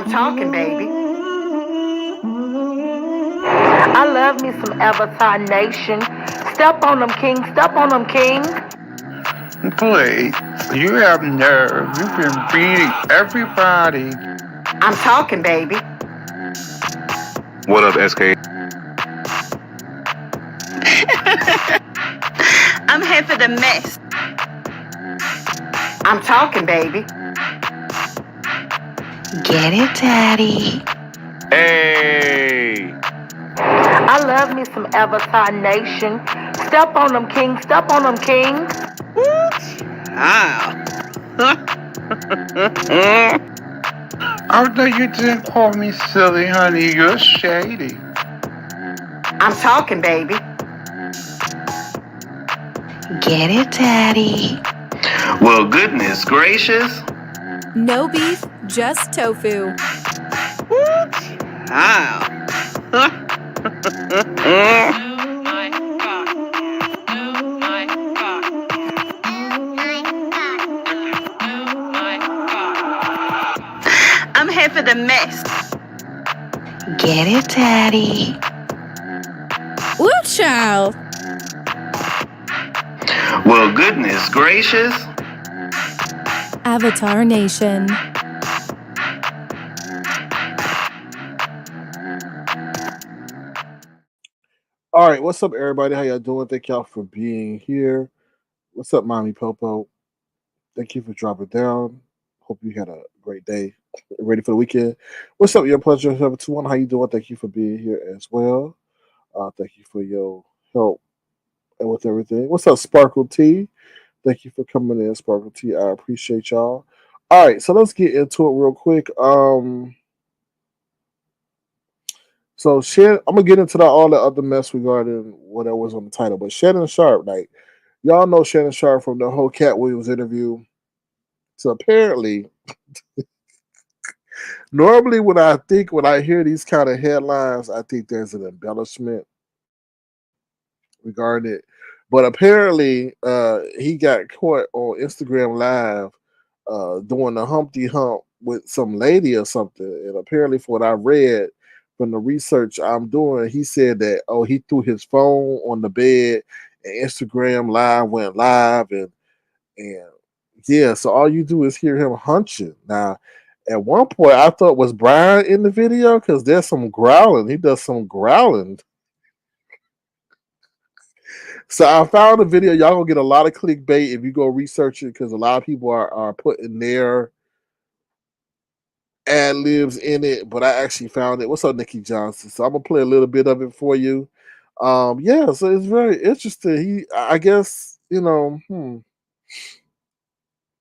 I'm talking, baby. I love me some Avatar Nation. Step on them, king. Step on them, king. Please, you have nerve. You've been beating everybody. I'm talking, baby. What up, SK? I'm here for the mess. I'm talking, baby. Get it, Daddy. Hey! I love me some Avatar Nation. Step on them, king. Step on them, king. Although you didn't call me silly, honey, you're shady. I'm talking, baby. Get it, Daddy. Well, goodness gracious. No beef, just tofu. I'm here for the mess. Get it, Daddy. Woo, child. Well, goodness gracious. Avatar Nation. All right, what's up, everybody? How y'all doing? Thank y'all for being here. What's up, Mommy Popo? Thank you for dropping down. Hope you had a great day. Ready for the weekend. What's up, your pleasure 721? How you doing? Thank you for being here as well. Thank you for your help and with everything. What's up, Sparkle T? Thank you for coming in, Sparkle T. I appreciate y'all. All right, so let's get into it real quick. So I'm gonna get into all the other mess regarding whatever was on the title, but Shannon Sharpe, like y'all know Shannon Sharpe from the whole Cat Williams interview. So apparently, normally when I hear these kind of headlines, I think there's an embellishment regarding it. But apparently, he got caught on Instagram Live doing the Humpty Hump with some lady or something. And apparently, for what I read from the research I'm doing, he said that he threw his phone on the bed and Instagram Live went live and yeah. So all you do is hear him hunching. Now, at one point, I thought was Brian in the video because there's some growling. He does some growling. So I found a video. Y'all gonna get a lot of clickbait if you go research it because a lot of people are putting their ad libs in it. But I actually found it. What's up, Nikki Johnson? So I'm gonna play a little bit of it for you. Yeah, so it's very interesting. I guess,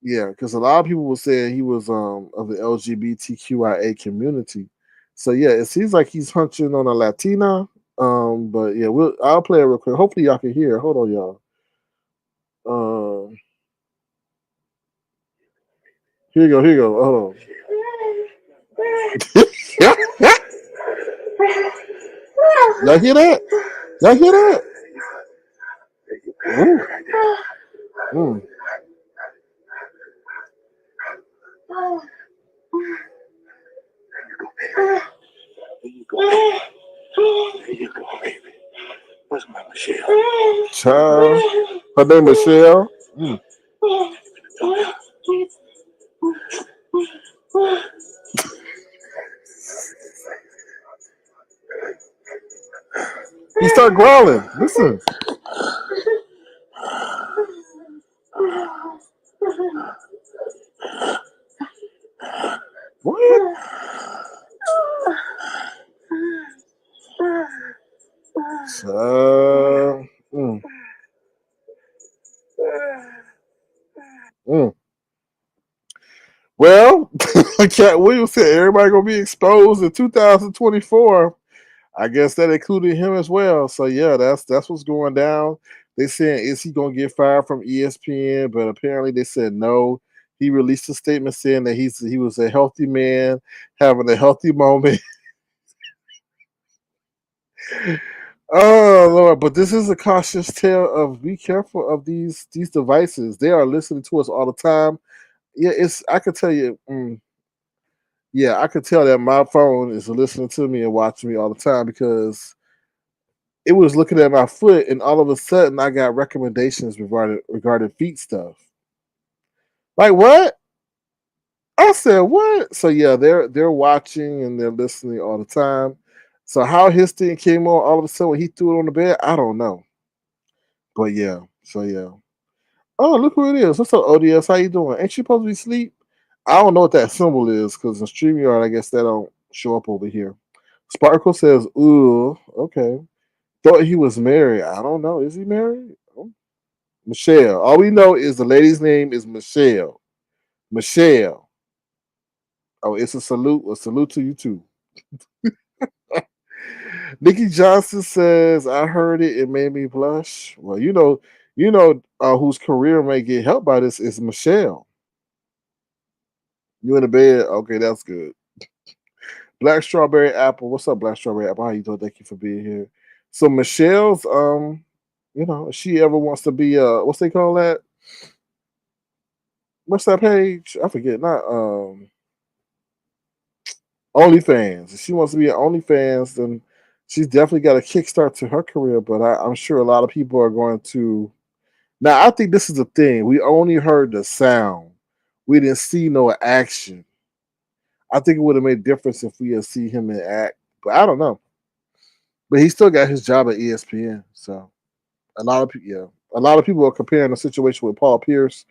yeah, because a lot of people were saying he was of the LGBTQIA community. So yeah, it seems like he's hunching on a Latina. But yeah, I'll play it real quick. Hopefully y'all can hear. Hold on, y'all. Um, Here you go. Here you go. Hold on. Y'all hear that? Y'all hear that? Ooh. Mm. Where's my Michelle? Child. Her name Michelle. Mm. He started growling. Listen. What? Mm. Mm. Well, Cat Williams said everybody gonna be exposed in 2024. I guess that included him as well. So yeah, that's what's going down. They saying is he gonna get fired from ESPN? But apparently they said no. He released a statement saying that he was a healthy man having a healthy moment. Oh Lord, but this is a cautious tale of be careful of these devices. They are listening to us all the time. Yeah, I could tell you. Yeah, I could tell that my phone is listening to me and watching me all the time because it was looking at my foot, and all of a sudden I got recommendations regarding feet stuff. Like what? I said what? So yeah, they're watching and they're listening all the time. So how his thing came on all of a sudden when he threw it on the bed, I don't know. But yeah, so yeah. Oh, look who it is. What's up, ODS? How you doing? Ain't you supposed to be asleep? I don't know what that symbol is because in StreamYard, I guess that don't show up over here. Sparkle says, ooh, okay. Thought he was married. I don't know. Is he married? Oh, Michelle. All we know is the lady's name is Michelle. Michelle. Oh, it's a salute. A salute to you too. Nikki Johnson says, I heard it. It made me blush. Well, whose career may get helped by this is Michelle. You in the bed? Okay, that's good. Black Strawberry Apple. What's up, Black Strawberry Apple? How you doing? Thank you for being here. So Michelle's if she ever wants to be what's they call that? What's that page? I forget. Not OnlyFans. If she wants to be an OnlyFans, then she's definitely got a kickstart to her career. But I'm sure a lot of people are going to. Now, I think this is the thing. We only heard the sound. We didn't see no action. I think it would have made a difference if we had seen him in act. But I don't know. But he still got his job at ESPN. So a lot of people are comparing the situation with Paul Pierce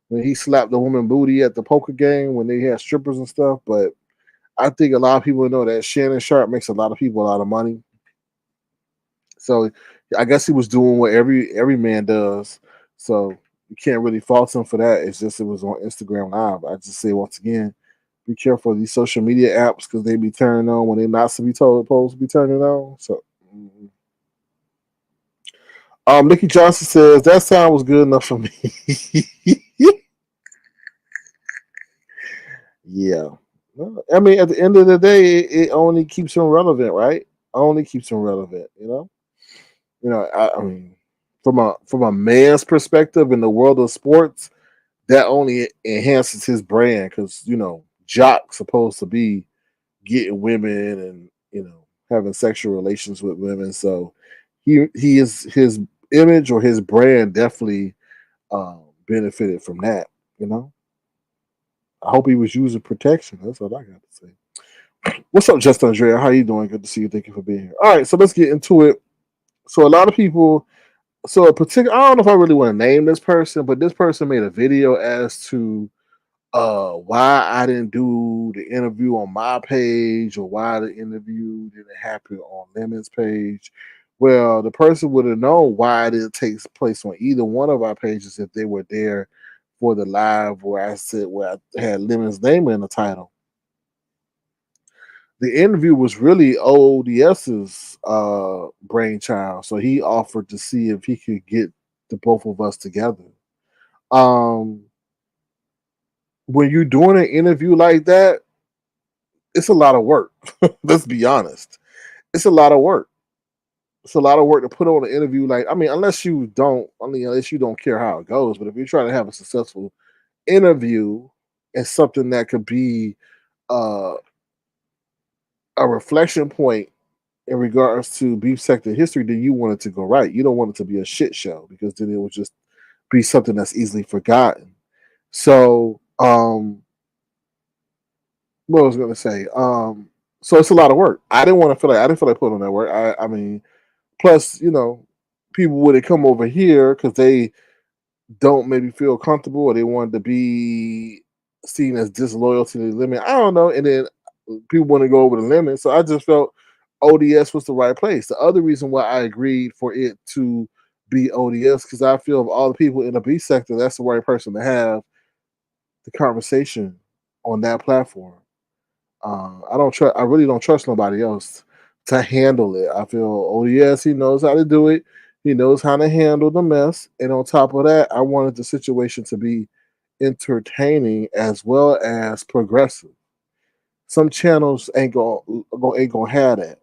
when he slapped the woman booty at the poker game when they had strippers and stuff. But I think a lot of people know that Shannon Sharpe makes a lot of people a lot of money. So I guess he was doing what every man does. So you can't really fault him for that. It's just it was on Instagram Live. I just say once again, be careful of these social media apps because they be turning on when they're not supposed to be turning on. So Nikki Johnson says that sound was good enough for me. Yeah. Well, I mean, at the end of the day, it only keeps him relevant, right? Only keeps him relevant, you know. I mean, from a man's perspective in the world of sports, that only enhances his brand because Jock's supposed to be getting women and having sexual relations with women, so he is his image or his brand definitely benefited from that. You know, I hope he was using protection. That's all I got to say. What's up, Justin Andrea? How you doing? Good to see you. Thank you for being here. All right, so let's get into it. So a lot of people so a particular I don't know if I really want to name this person, but this person made a video as to why I didn't do the interview on my page or why the interview didn't happen on Lemon's page. Well, the person would have known why it didn't take place on either one of our pages if they were there for the live where I had Lemon's name in the title. The interview was really ODS's brainchild, so he offered to see if he could get the both of us together. Um, when you're doing an interview like that, it's a lot of work. Let's be honest. It's a lot of work. It's a lot of work to put on an interview. Like, I mean, unless you don't care how it goes, but if you're trying to have a successful interview and something that could be uh, a reflection point in regards to beef sector history, then you want it to go right. You don't want it to be a shit show because then it would just be something that's easily forgotten. So, what was I going to say? So it's a lot of work. I didn't feel like putting on that work. I mean, plus, people would come over here because they don't maybe feel comfortable or they wanted to be seen as disloyal to the limit. I don't know. And then people want to go over the limit. So I just felt ODS was the right place. The other reason why I agreed for it to be ODS because I feel of all the people in the B sector, that's the right person to have the conversation on that platform. I don't trust. I really don't trust nobody else to handle it. I feel ODS. He knows how to do it. He knows how to handle the mess. And on top of that, I wanted the situation to be entertaining as well as progressive. Some channels ain't gonna have that.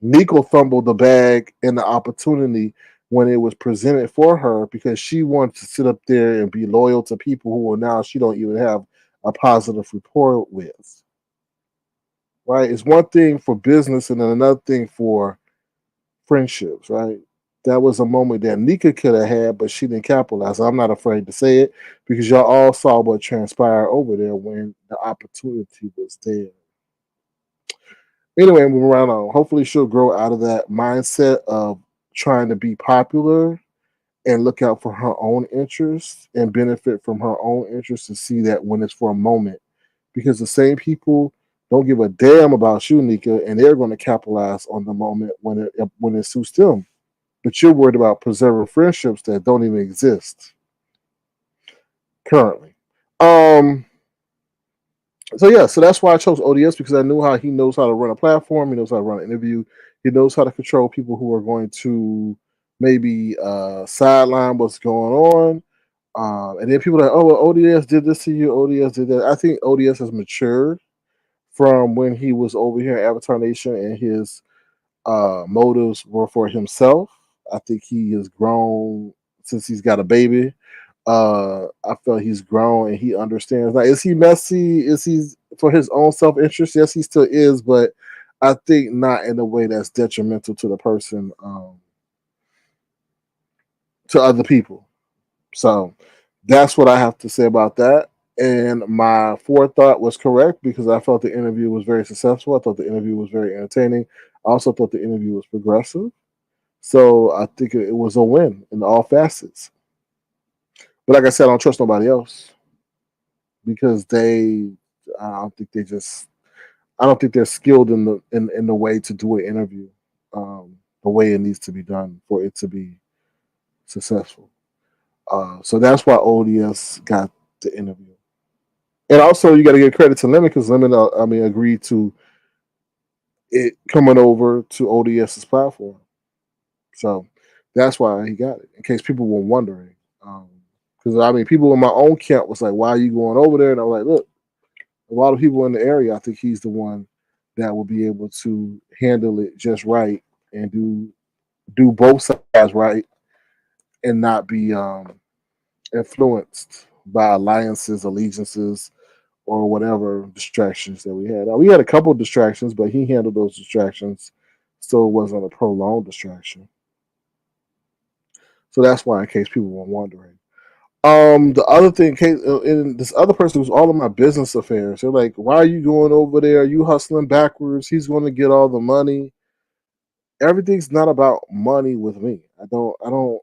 Nico fumbled the bag and the opportunity when it was presented for her because she wanted to sit up there and be loyal to people who are now she don't even have a positive rapport with. right? It's one thing for business and then another thing for friendships, right? That was a moment that Nika could have had, but she didn't capitalize. I'm not afraid to say it because y'all all saw what transpired over there when the opportunity was there. Anyway, moving right on. Hopefully, she'll grow out of that mindset of trying to be popular and look out for her own interests and benefit from her own interests to see that when it's for a moment. Because the same people don't give a damn about you, Nika, and they're going to capitalize on the moment when it suits them. But you're worried about preserving friendships that don't even exist currently. Um, so yeah, so that's why I chose ODS because I knew how he knows how to run a platform, he knows how to run an interview, he knows how to control people who are going to maybe sideline what's going on. And then people are like, oh, well, ODS did this to you, ODS did that. I think ODS has matured from when he was over here at Avatar Nation and his motives were for himself. I think he has grown since he's got a baby. I felt he's grown and he understands. Like, is he messy? Is he for his own self interest? Yes, he still is, but I think not in a way that's detrimental to the person, to other people. So that's what I have to say about that. And my forethought was correct because I felt the interview was very successful. I thought the interview was very entertaining. I also thought the interview was progressive. So I think it was a win in all facets. But like I said, I don't trust nobody else because I don't think I don't think they're skilled in the way to do an interview, the way it needs to be done for it to be successful. So that's why ODS got the interview. And also, you got to give credit to Lemon because Lemon, agreed to it coming over to ODS's platform. So that's why he got it. In case people were wondering, because people in my own camp was like, "Why are you going over there?" And I was like, "Look, a lot of people in the area. I think he's the one that will be able to handle it just right and do both sides right and not be influenced by alliances, allegiances, or whatever distractions that we had. We had a couple of distractions, but he handled those distractions so it wasn't a prolonged distraction. So that's why, in case people were wondering. The other thing, and this other person was all of my business affairs. They're like, "Why are you going over there? Are you hustling backwards? He's going to get all the money." Everything's not about money with me. I don't.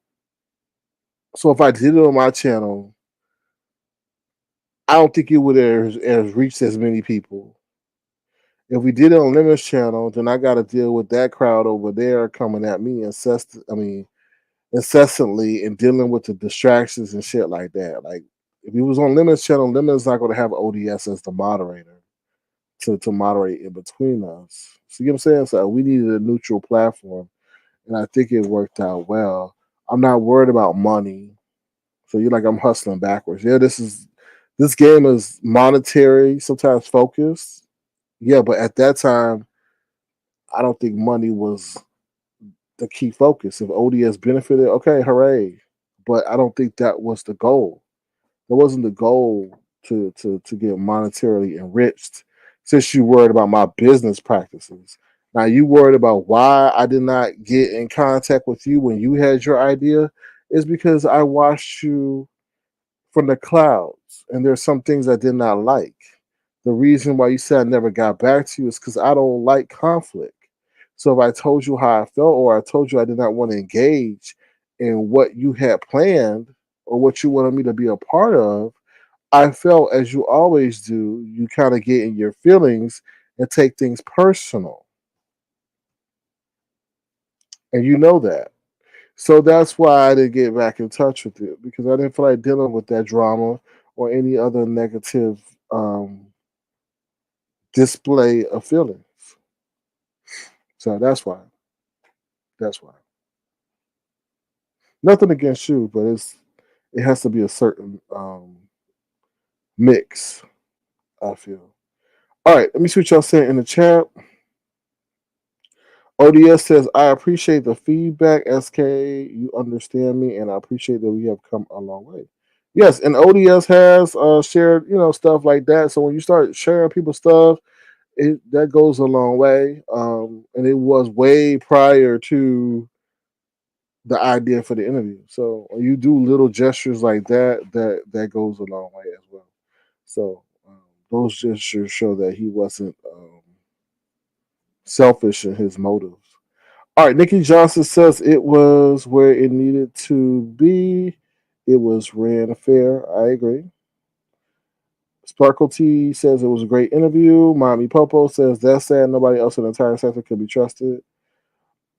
So if I did it on my channel, I don't think it would have reached as many people. If we did it on Lemons channel, then I got to deal with that crowd over there coming at me incessantly and dealing with the distractions and shit like that. Like if he was on Lemons channel, Lemons not going to have ODS as the moderator to moderate in between us. See what I'm saying? So we needed a neutral platform, and I think it worked out well. I'm not worried about money. So you're like I'm hustling backwards. Yeah, this game is monetary, sometimes focused. Yeah, but at that time, I don't think money was the key focus. If ODS benefited, okay, hooray. But I don't think that was the goal. That wasn't the goal to get monetarily enriched. Since you worried about my business practices, now you worried about why I did not get in contact with you when you had your idea, is because I watched you from the clouds, and there's some things I did not like. The reason why you said I never got back to you is because I don't like conflict. So if I told you how I felt, or I told you I did not want to engage in what you had planned or what you wanted me to be a part of, I felt, as you always do, you kind of get in your feelings and take things personal. And you know that. So that's why I didn't get back in touch with you because I didn't feel like dealing with that drama or any other negative display of feelings. So that's why. That's why. Nothing against you, but it has to be a certain mix. I feel. All right, let me see what y'all saying in the chat. ODS says, I appreciate the feedback, SK. You understand me, and I appreciate that we have come a long way. Yes, and ODS has shared, stuff like that. So when you start sharing people's stuff, that goes a long way. And it was way prior to the idea for the interview. So when you do little gestures like that, that goes a long way as well. So those gestures show that he wasn't selfish in his motives. All right, Nikki Johnson says it was where it needed to be. It was ran fair. I agree. Sparkle T says it was a great interview. Mommy Popo says that's sad. Nobody else in the entire sector could be trusted.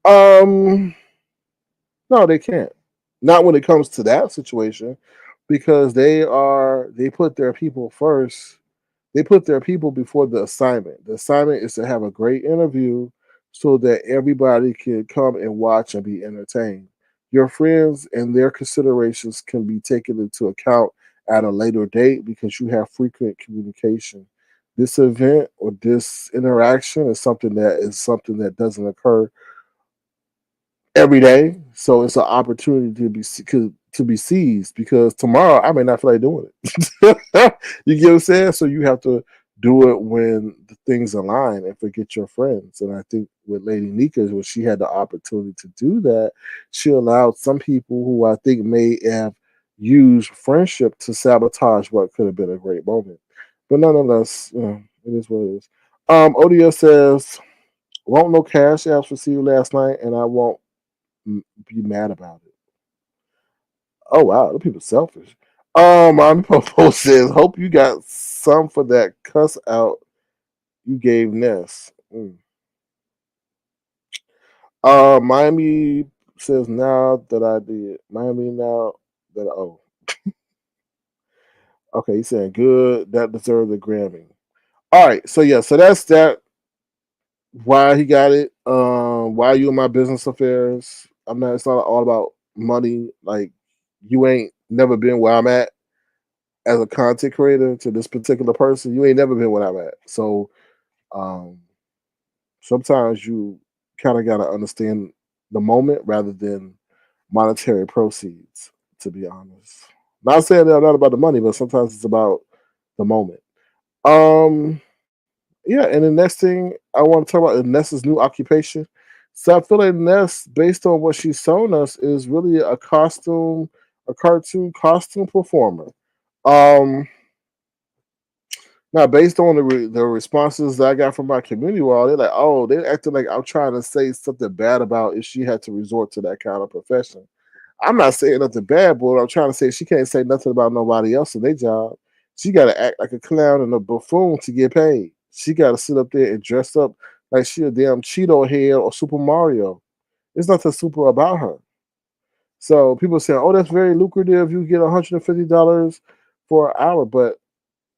Um, no, they can't. Not when it comes to that situation, because they put their people first. They put their people before the assignment. The assignment is to have a great interview so that everybody can come and watch and be entertained. Your friends and their considerations can be taken into account at a later date because you have frequent communication. This event or this interaction is something that doesn't occur every day. So it's an opportunity to be seized because tomorrow I may not feel like doing it. You get what I'm saying? So you have to do it when the things align and forget your friends. And I think with Lady Nika, when she had the opportunity to do that, she allowed some people who I think may have used friendship to sabotage what could have been a great moment. But nonetheless, it is what it is. Odia says, won't no cash apps received last night, and I won't be mad about it. Oh wow, the people selfish. Mommy Popo says, hope you got some for that cuss out you gave Ness. Miami says now that I did. Miami now that okay, he's saying good. That deserves a Grammy. All right, so yeah, so that's that. Why he got it? Why you in my business affairs? I'm not. It's not all about money. Like you ain't never been where I'm at as a content creator to this particular person. You ain't never been where I'm at. So um, sometimes you kind of got to understand the moment rather than monetary proceeds. To be honest, not saying that I'm not about the money, but sometimes it's about the moment. Um, yeah, and the next thing I want to talk about is Ness's new occupation. So I feel like Ness, based on what she's shown us, is really a cartoon costume performer. Um, Now, based on the responses that I got from my community wall, they're like, oh, they acting like I'm trying to say something bad about if she had to resort to that kind of profession. I'm not saying nothing bad, but I'm trying to say she can't say nothing about nobody else in their job. She got to act like a clown and a buffoon to get paid. She got to sit up there and dress up like she a damn Cheeto head or Super Mario. There's nothing super about her. So people say, oh, that's very lucrative. You get $150 for an hour, but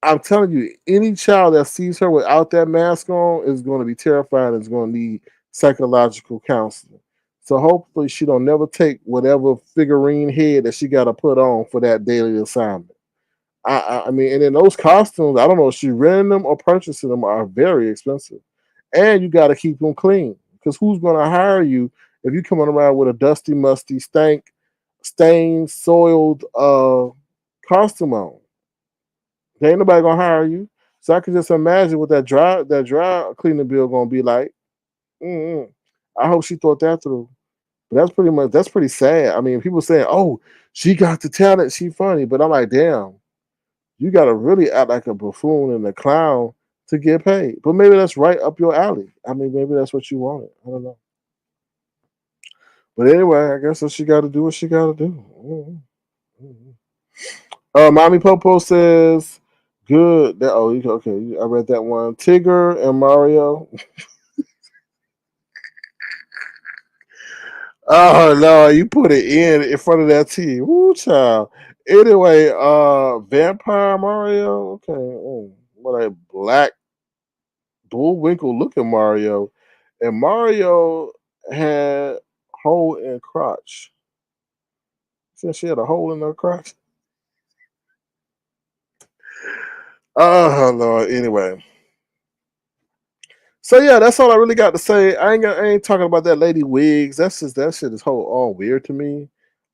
I'm telling you, any child that sees her without that mask on is going to be terrified and is going to need psychological counseling. So hopefully she don't never take whatever figurine head that she got to put on for that daily assignment. I mean, and then those costumes, I don't know if she renting them or purchasing them are very expensive, and you got to keep them clean because who's going to hire you if you coming around with a dusty, musty, stained, soiled costume on? There ain't nobody gonna hire you. So I can just imagine what that dry cleaning bill gonna be like. Mm-mm. I hope she thought that through. But that's pretty sad. I mean, people saying, "Oh, she got the talent, she funny," but I'm like, damn, you got to really act like a buffoon and a clown to get paid. But maybe that's right up your alley. I mean, maybe that's what you wanted. I don't know. But anyway, I guess that she got to do what she got to do. Mm-hmm. Mommy Popo says, "Good." Okay. I read that one. Tigger and Mario. Oh no, you put it in front of that T. Woo, child. Anyway, Vampire Mario. Okay, what a black Bullwinkle looking Mario, and Mario had hole in crotch. Since she had a hole in her crotch. Oh Lord. Anyway, so yeah, that's all I really got to say. I ain't talking about that lady wigs. That's just that shit is all weird to me.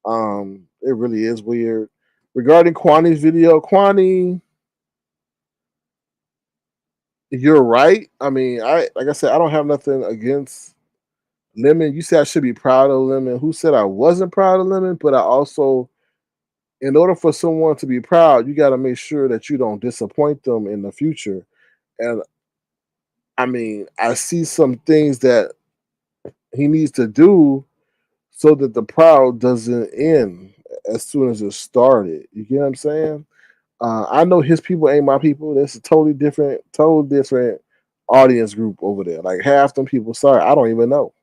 It really is weird. Regarding Kwani's video, Kwani, you're right. I mean, I like I said, I don't have nothing against Lemon. You said I should be proud of Lemon. Who said I wasn't proud of Lemon? But I also, in order for someone to be proud, you got to make sure that you don't disappoint them in the future. And I mean, I see some things that he needs to do so that the proud doesn't end as soon as it started. You get what I'm saying? I know his people ain't my people. That's a totally different audience group over there. Like half them people, sorry, I don't even know.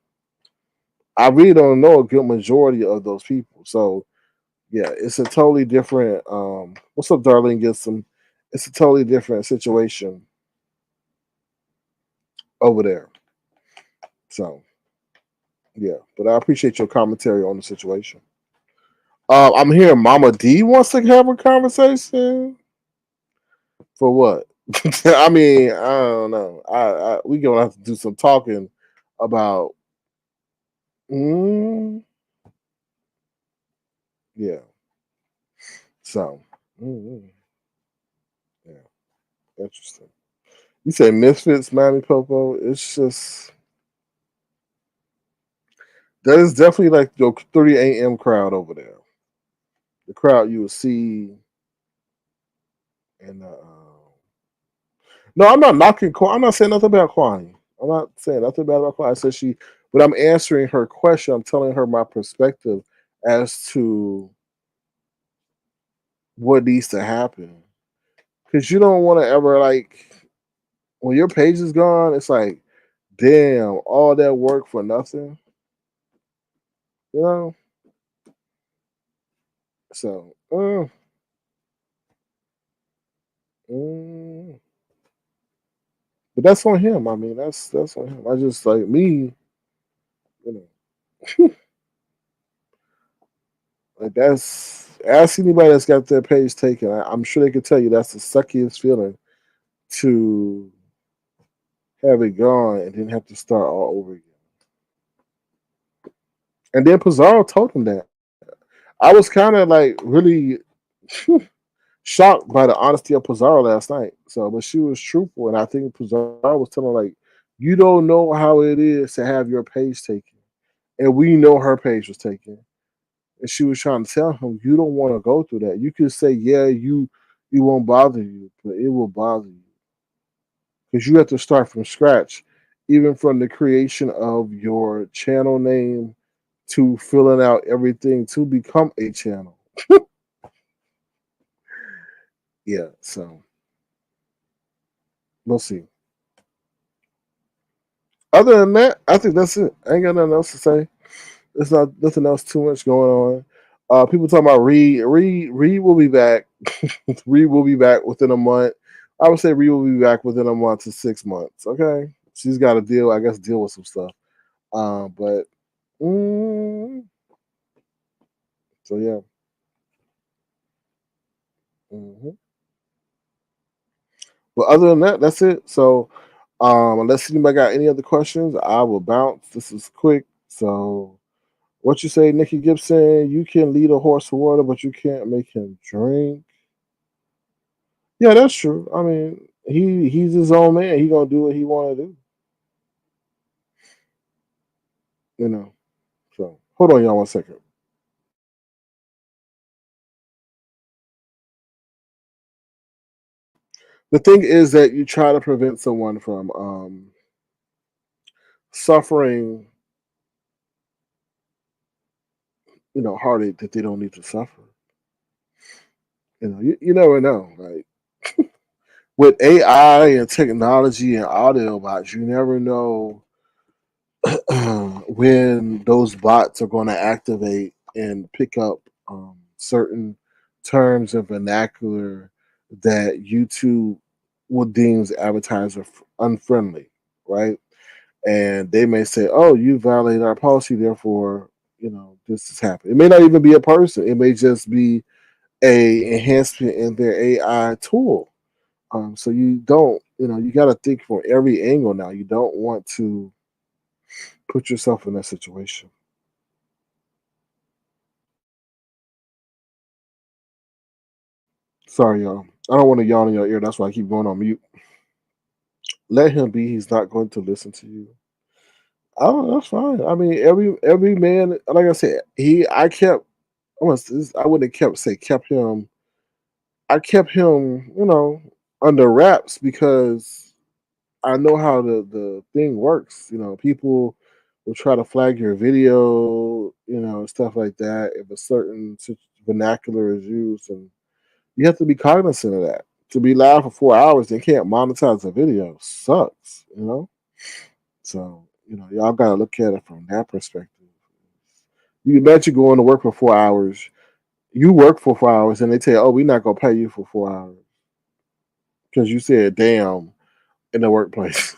I really don't know a good majority of those people. So yeah, it's a totally different. What's up, darling? Get some. It's a totally different situation over there. So yeah, but I appreciate your commentary on the situation. I'm hearing Mama D wants to have a conversation. For what? I mean, I don't know. We gonna have to do some talking about. Mm, yeah. So. Mm, yeah. Interesting. You say Misfits, Mammy Popo. It's just that is definitely like your 3 a.m. crowd over there. The crowd you will see in the. No, I'm not knocking. I'm not saying nothing about Kwani. I'm not saying nothing bad about Kwani. I said she, but I'm answering her question. I'm telling her my perspective as to what needs to happen. Because you don't want to ever like when your page is gone. It's like, damn, all that work for nothing. You know. So, mm, but that's on him. I mean, that's on him. I just like me. You know, like that's ask anybody that's got their page taken. I'm sure they could tell you that's the suckiest feeling to have it gone and then have to start all over again. And then Pizarro told him that. I was kind of like really shocked by the honesty of Pizarro last night. So, but she was truthful, and I think Pizarro was telling her, like, you don't know how it is to have your page taken, and we know her page was taken, and she was trying to tell him, you don't want to go through that. You could say, yeah, you won't bother you, but it will bother you because you have to start from scratch, even from the creation of your channel name to filling out everything to become a channel. Yeah, so we'll see. Other than that, I think that's it. I ain't got nothing else to say. There's not nothing else too much going on. People talking about Reed. Reed will be back. Reed will be back within a month. I would say Reed will be back within a month to 6 months. Okay, she's got to deal. I guess deal with some stuff. But mm, so yeah. Hmm. But other than that, that's it. So unless anybody got any other questions, I will bounce. This is quick. So what you say, Nikki Gibson? You can lead a horse to water, but you can't make him drink. Yeah, that's true. I mean, he's his own man. He gonna do what he want to do. You know. So hold on, y'all, 1 second. The thing is that you try to prevent someone from suffering, heartache that they don't need to suffer. You never know. Like with AI and technology and audio bots, you never know when those bots are going to activate and pick up certain terms and vernacular that YouTube will deem as advertiser unfriendly, right? And they may say, "Oh, you violated our policy, therefore, this has happened." It may not even be a person; it may just be a enhancement in their AI tool. So you don't, you got to think from every angle now. You don't want to put yourself in that situation. Sorry, y'all. I don't want to yawn in your ear. That's why I keep going on mute. Let him be. He's not going to listen to you. Oh, that's fine. I mean, every man, like I said, I kept. I wouldn't have kept him. I kept him, under wraps because I know how the thing works. People will try to flag your video, stuff like that if a certain vernacular is used, and you have to be cognizant of that. To be live for 4 hours, they can't monetize a video. Sucks. So y'all gotta look at it from that perspective. You imagine going to work for 4 hours. You work for 4 hours, and they tell you, "Oh, we're not gonna pay you for 4 hours because you said damn in the workplace."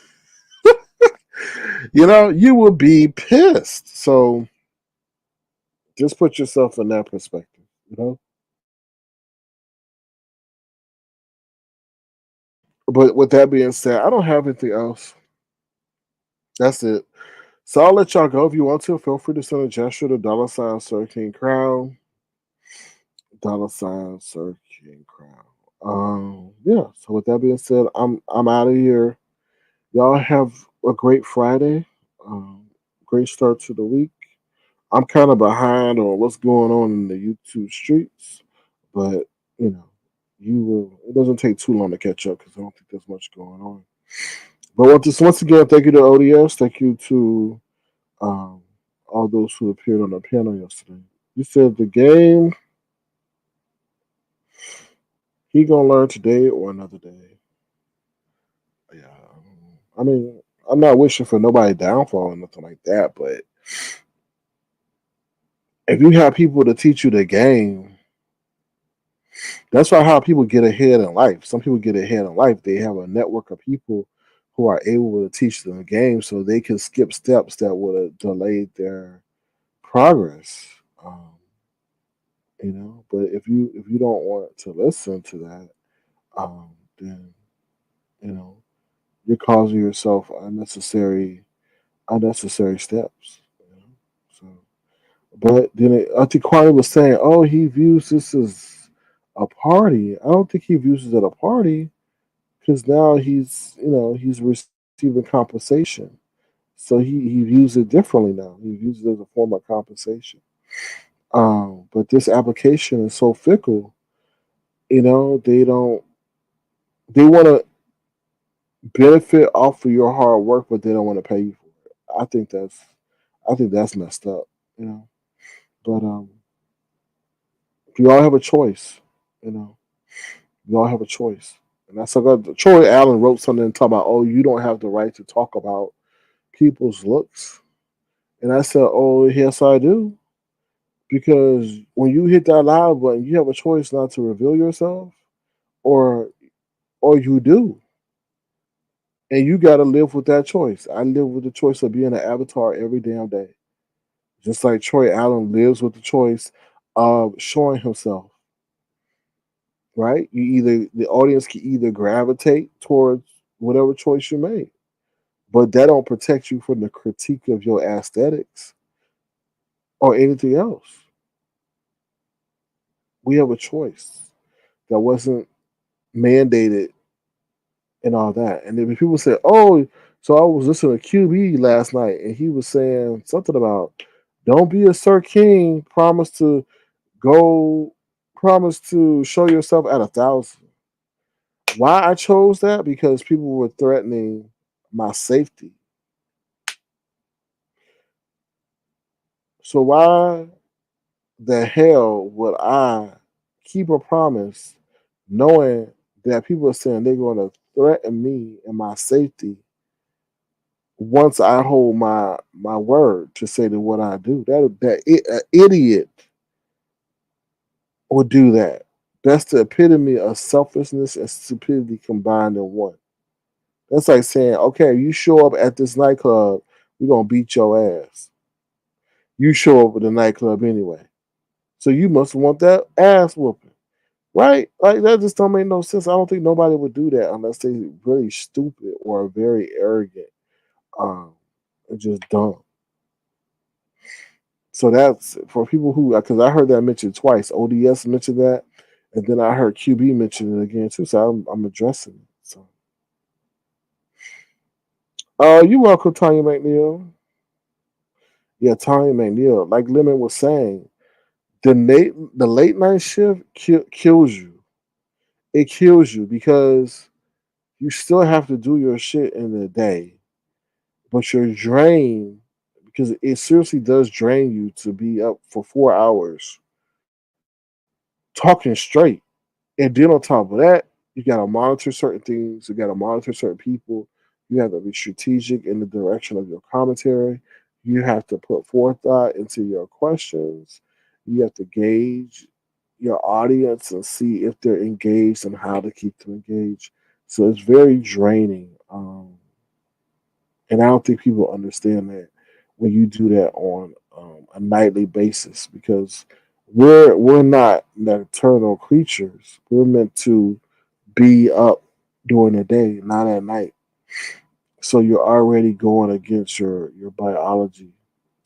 You will be pissed. So just put yourself in that perspective. You know. But with that being said, I don't have anything else. That's it. So I'll let y'all go. If you want to, feel free to send a gesture to $ Sir King Crown. Sir King Crown. Yeah. So with that being said, I'm out of here. Y'all have a great Friday. Great start to the week. I'm kind of behind on what's going on in the YouTube streets, but you know, you will. It doesn't take too long to catch up because I don't think there's much going on. But once again, thank you to ODS. Thank you to um, all those who appeared on the panel yesterday. You said the game he gonna learn today or another day. Yeah, I mean, I'm not wishing for nobody downfall or nothing like that, but if you have people to teach you the game, that's why how people get ahead in life. Some people get ahead in life. They have a network of people who are able to teach them the game so they can skip steps that would have delayed their progress. Um, but if you don't want to listen to that, then you know you're causing yourself unnecessary steps. So, but then I think Kwame was saying, oh, he views this as a party. I don't think he views it as a party because now he's receiving compensation, so he views it differently now. He views it as a form of compensation. But this application is so fickle. They want to benefit off of your hard work, but they don't want to pay you for it. I think that's messed up. You know, but you all have a choice. You know, you all have a choice, and that's like Troy Allen wrote something talking about, oh, you don't have the right to talk about people's looks, and I said, oh, yes, I do, because when you hit that live button, you have a choice not to reveal yourself, or you do, and you got to live with that choice. I live with the choice of being an avatar every damn day. Just like Troy Allen lives with the choice of showing himself, right? The audience can either gravitate towards whatever choice you make, but that don't protect you from the critique of your aesthetics or anything else. We have a choice that wasn't mandated and all that. And then people say, "Oh, so I was listening to QB last night, and he was saying something about don't be a Sir King. Go, promise to show yourself at 1,000." Why I chose that? Because people were threatening my safety. So why the hell would I keep a promise knowing that people are saying they're going to threaten me and my safety once I hold my word to say that what I do? An idiot would do that. That's the epitome of selfishness and stupidity combined in one. That's like saying, okay, you show up at this nightclub, we're gonna beat your ass. You show up at the nightclub anyway. So you must want that ass whooping. Right? Like that just don't make no sense. I don't think nobody would do that unless they really stupid or very arrogant. And just dumb. So that's for people who, because I heard that mentioned twice. ODS mentioned that, and then I heard QB mention it again too. So I'm addressing it. So You welcome, Tanya McNeil. Yeah, Tanya McNeil. Like Lemon was saying, the late night shift kills you. It kills you because you still have to do your shit in the day, but you're drained because it seriously does drain you to be up for 4 hours talking straight. And then on top of that, you got to monitor certain things. You got to monitor certain people. You have to be strategic in the direction of your commentary. You have to put forethought into your questions. You have to gauge your audience and see if they're engaged and how to keep them engaged. So it's very draining. And I don't think people understand that when you do that on a nightly basis because we're not nocturnal creatures. We're meant to be up during the day, not at night. So you're already going against your biology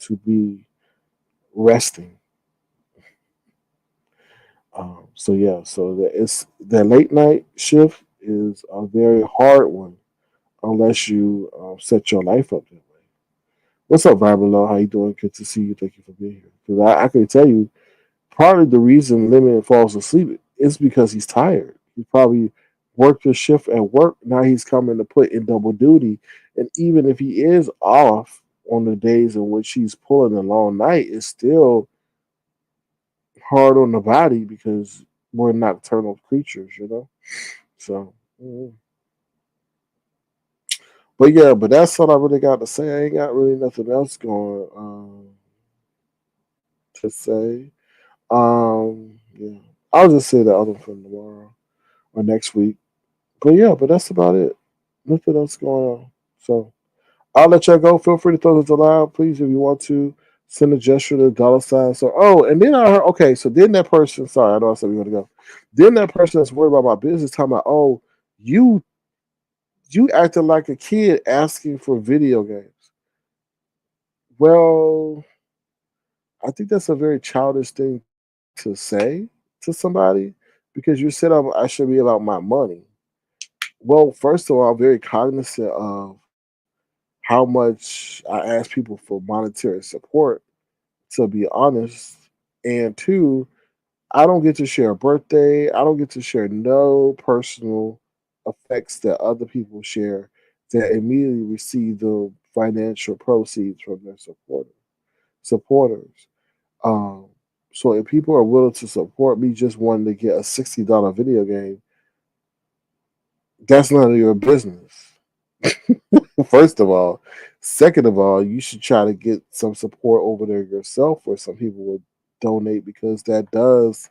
to be resting. So yeah, so the late night shift is a very hard one unless you set your life up that way. What's up, Vibelo? How you doing? Good to see you. Thank you for being here. Because I can tell you, part of the reason Lemon falls asleep is because he's tired. He probably worked a shift at work. Now he's coming to put in double duty. And even if he is off on the days in which he's pulling a long night, it's still hard on the body because we're nocturnal creatures, you know? So, but yeah, but that's all I really got to say. I ain't got really nothing else going to say. Yeah, I'll just say the other from tomorrow or next week. But yeah, but that's about it. Nothing else going on. So I'll let y'all go. Feel free to throw this aloud, please, if you want to. Send a gesture to dollar sign. So and then I heard so then that person, sorry, I know I said we were gonna go. Then that person that's worried about my business talking about, you you acting like a kid asking for video games. Well, I think that's a very childish thing to say to somebody because you said I should be about my money. Well, first of all, I'm very cognizant of how much I ask people for monetary support, to be honest. And two, I don't get to share a birthday. I don't get to share no personal effects that other people share that immediately receive the financial proceeds from their supporters. Um, so if people are willing to support me just wanting to get a $60 video game, that's none of your business. First of all. Second of all, you should try to get some support over there yourself where some people will donate because that does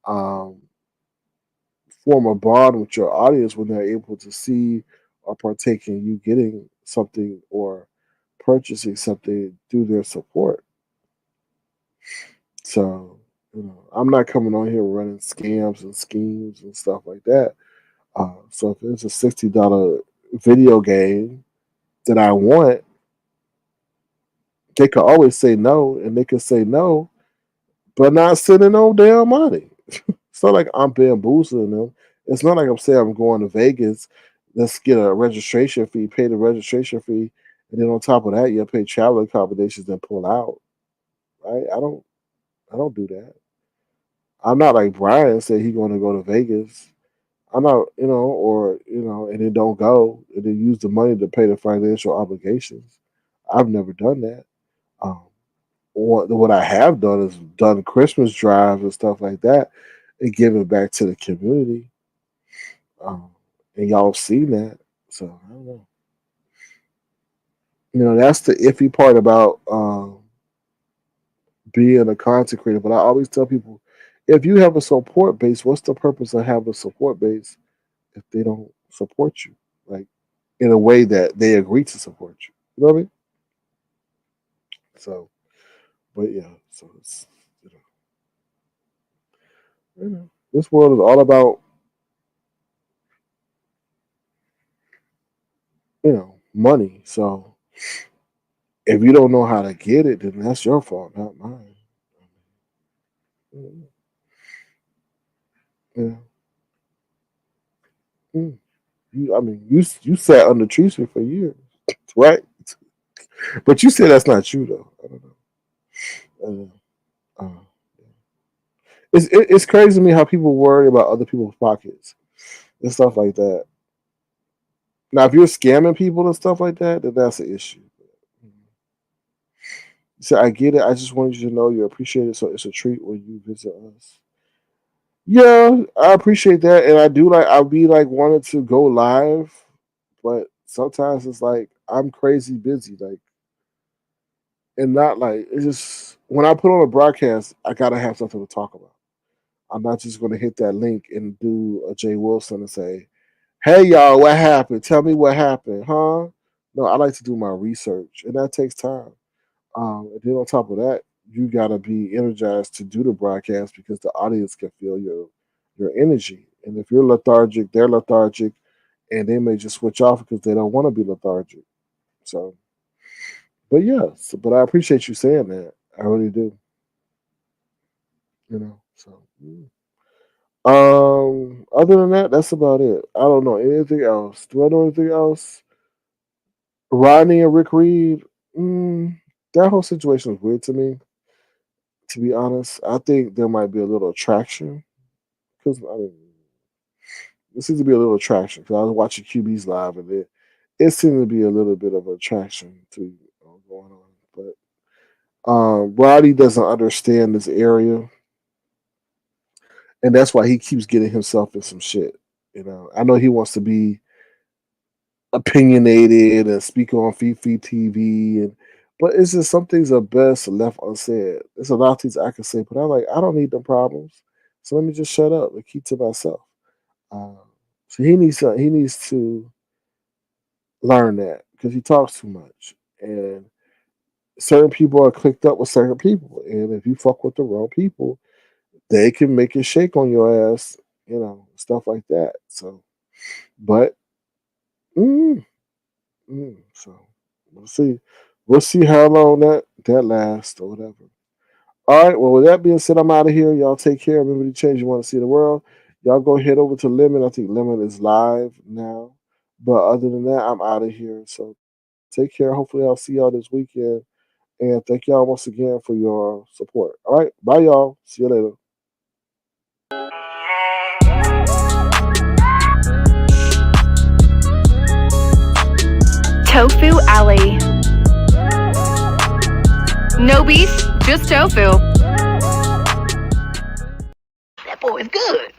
um, form a bond with your audience when they're able to see or partake in you getting something or purchasing something through their support. So, I'm not coming on here running scams and schemes and stuff like that. So if it's a $60 video game that I want, they could always say no, and they could say no, but not sending no damn money. It's not like I'm bamboozling them. It's not like I'm saying I'm going to Vegas. Let's get a registration fee, pay the registration fee, and then on top of that, you pay travel accommodations and pull out. Right? I don't do that. I'm not like Brian said he's going to go to Vegas. I'm not, and then don't go and then use the money to pay the financial obligations. I've never done that. Um, what I have done is done Christmas drives and stuff like that and give it back to the community. Um, and y'all seen that. So I don't know. That's the iffy part about being a content creator. But I always tell people, if you have a support base, what's the purpose of having a support base if they don't support you? Like in a way that they agree to support you. You know what I mean? So, but yeah, so it's this world is all about money. So if you don't know how to get it, then that's your fault, not mine. Mm, yeah. Mm. I mean, you sat under trees for years. Right? But you said that's not true though. I don't know. It's crazy to me how people worry about other people's pockets and stuff like that. Now, if you're scamming people and stuff like that, then that's an issue. So I get it. I just wanted you to know you appreciate it. So it's a treat when you visit us. Yeah, I appreciate that, and I do like. I'll be like wanting to go live, but sometimes it's like I'm crazy busy, like, and not like it's just when I put on a broadcast, I gotta have something to talk about. I'm not just gonna hit that link and do a Jay Wilson and say, "Hey y'all, what happened? Tell me what happened, huh?" No, I like to do my research, and that takes time. And then on top of that, you gotta be energized to do the broadcast because the audience can feel your energy. And if you're lethargic, they're lethargic, and they may just switch off because they don't want to be lethargic. So, but yeah, but I appreciate you saying that. I really do. You know. So, other than that, that's about it. I don't know anything else. Do I know anything else? Rodney and Rick Reed. That whole situation was weird to me. To be honest, I think there might be a little attraction because I mean, there seems to be a little attraction because I was watching QB's live and it seemed to be a little bit of attraction to going on. But Roddy doesn't understand this area, and that's why he keeps getting himself in some shit. You know, I know he wants to be opinionated and speak on Fifi TV, but it's just some things are best left unsaid. There's a lot of things I can say, but I'm like, I don't need them problems, so let me just shut up and keep to myself. Uh, so he needs to learn that because he talks too much, and certain people are clicked up with certain people, and if you fuck with the wrong people, they can make it shake on your ass, you know, stuff like that. So, but so we'll see. We'll see how long that lasts or whatever. All right. Well, with that being said, I'm out of here. Y'all take care. Remember to change. You want to see the world. Y'all go head over to Lemon. I think Lemon is live now. But other than that, I'm out of here. So take care. Hopefully, I'll see y'all this weekend. And thank y'all once again for your support. All right. Bye, y'all. See you later. Tofu Alley. No beef, just tofu. That boy is good.